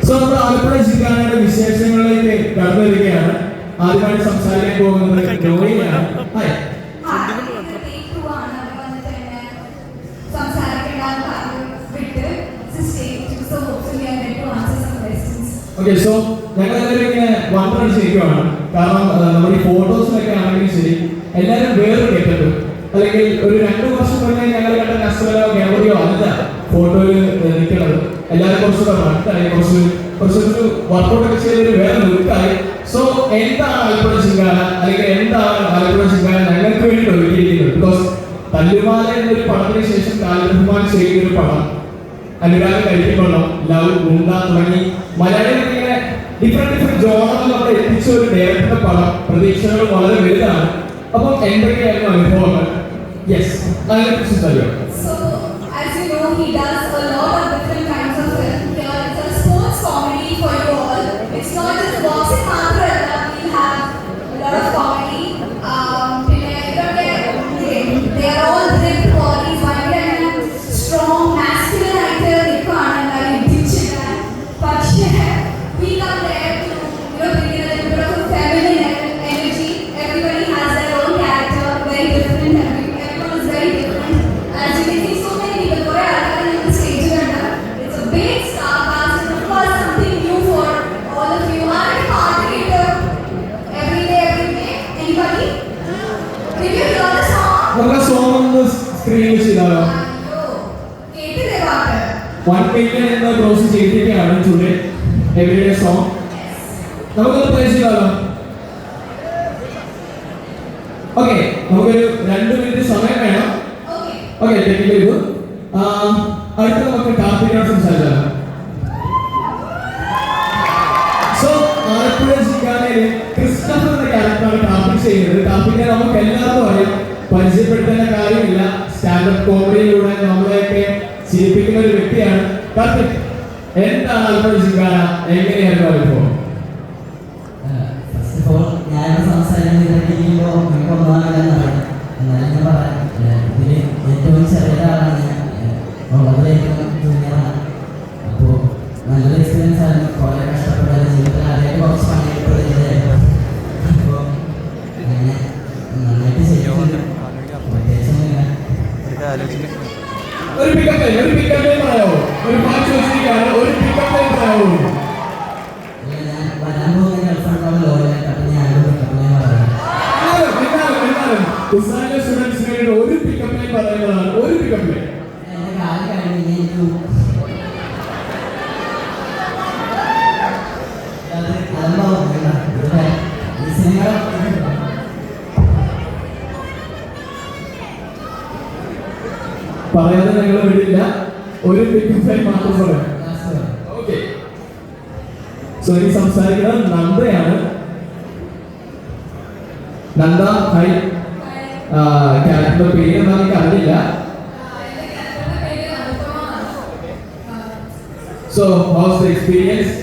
So നമ്മൾ ആലപ്പുഴ ജില്ലയുടെ വിശേഷങ്ങളിലേക്ക് കടന്നു വരികയാണ്. ആദ്യമായിട്ട് സംസാരിക്കാൻ പോകുന്നത് നോയിയാണ്. ഹായ്. ഓക്കെ, സോ ഞങ്ങൾ എല്ലാവരും ഇങ്ങനെ വണ്ടടിച്ചിരിക്കുകയാണ്. കാരണം നമ്മുടെ ഈ ഫോട്ടോസിലൊക്കെ ആണെങ്കിലും ശരി, എല്ലാവരും വേറൊരു ഗെറ്റപ്പ്, അല്ലെങ്കിൽ ഒരു 2 വർഷം മുന്നേ ഞങ്ങൾ കണ്ട കസ്റ്റമറോ ക്യാമറയോ അല്ല ഫോട്ടോയിൽ നിൽക്കുന്നത്. എല്ലാവരും കുറച്ചുകൂടെ അടുത്തായി, കുറച്ചൊരു വർക്കൗട്ട് ഒക്കെ ചെയ്തൊരു വേറെ ലുക്കായി. സോ എന്താണ് ആലപ്പുഴ ചിങ്കാല, അല്ലെങ്കിൽ എന്താണ് ആലപ്പുഴ ചിങ്കാല ഞങ്ങൾക്ക് വേണ്ടി ഒരുക്കിയിരിക്കുന്നത്? ബിക്കോസ് തല്ലുമാല എന്നൊരു പടത്തിന് ശേഷം കാലബഹുമാൻ ചെയ്യുന്ന ഒരു പടം, അനുരാഗം കഴിക്കുമ്പോഴോ ലവ് ഗുണ്ട തുടങ്ങി മലയാളികൾ ഇങ്ങനെ ഡിഫറെന്റ് ജോണറിൽ നമ്മൾ എത്തിച്ച ഒരു ഡയറക്ടറുടെ പടം പ്രതീക്ഷകൾ വളരെ വലുതാണ്. അപ്പം എന്തൊക്കെയായിരുന്നു അനുഭവങ്ങൾ? യെസ്, അതിനെക്കുറിച്ച് അറിയാം. സ്ക്രീനിൽ ചെയ്താലോ? 1 million എന്ന ക്രോസ് ചെയ്തിരിക്കുകയാണ് ടുഡേ എവരിഡേ സോങ്. നമുക്കൊന്ന് പ്ലേ ചെയ്താലോ? ഓക്കെ, നമുക്കൊരു 2 മിനിറ്റ് സമയം വേണം. ഓക്കെ, തെറ്റില്ല. അടുത്ത നമുക്ക് കാർത്തികയോട് സംസാരിച്ചാലോ? സോ ആലപ്പുഴ ജില്ലയിലെ ക്രിസ്റ്റഫർ എന്ന ക്യാരക്ടറാണ് കാർത്തിക് ചെയ്യുന്നത്. കാർത്തികനെ നമുക്ക് എല്ലാവർക്കും അറിയാം, പരിചയപ്പെടുത്തേണ്ട കാര്യമില്ല. സ്റ്റാൻഡപ്പ് കോമഡിയിലൂടെ നമ്മളെയൊക്കെ ചിരിപ്പിക്കുന്ന ഒരു വ്യക്തിയാണ് കാർത്തിക്. എന്താണ് ആലപ്പുഴ ജിങ്കാല, എങ്ങനെയായിരുന്നു അനുഭവം? ഫസ്റ്റ് ഓഫ് ഓൾ ഞാൻ സംസാരിക്കുമ്പോൾ എനിക്ക് ഒന്നാമതെന്നറിയാം. എന്നാലും ഞാൻ പറയാം, ഇതിൽ ഏറ്റവും ചെറിയ ഒരാളാണ് ഞാൻ, വളരെ ഏറ്റവും ജൂനിയറാണ്. അപ്പോൾ നല്ലൊരു എക്സ്പീരിയൻസ് ആയിരുന്നു. കുറേ കഷ്ടപ്പെട്ടാലും ജീവിതത്തിൽ ആദ്യമായിട്ട് കുറച്ച് പണിയെടുത്തതായിരുന്നു. അപ്പോൾ അങ്ങനെ നന്നായിട്ട് ചെയ്തിട്ടുണ്ട്. ഒരു പിക്കപ്പ് ലൈൻ പറയാമോ? ഒരു പാട്ട് വെച്ചിരിക്കുകയാണ്, ഒരു പിക്കപ്പ് ലൈൻ പറയാമോ? ഞാൻ വരാൻ പോകുന്ന ഗൾഫ്രണ്ടോട് ലോറിയായിട്ട് അപ്പം ഞാൻ പിക്കപ്പ് ലൈൻ പറയാം. സ്റ്റുഡൻസിന് വേണ്ടി ഒരു പിക്കപ്പ് ലൈൻ പറയുന്നതാണ്. ഒരു പിക്കപ്പ് ലൈൻ. എൻ്റെ കാലം കഴിഞ്ഞ് എനിക്ക് പറയാതെ ഞങ്ങൾ വിടില്ല. ഒരു പിക്കപ്പ് ലൈൻ മാത്രം പറയാം. ഓക്കെ, സോ ഇനി സംസാരിക്കുന്നത് നന്ദയാണ്. നന്ദ, ഹൈ. ക്യാരക്ടറുടെ പേര് എന്താണെന്ന് എനിക്ക് അറിയില്ല. So house the experience?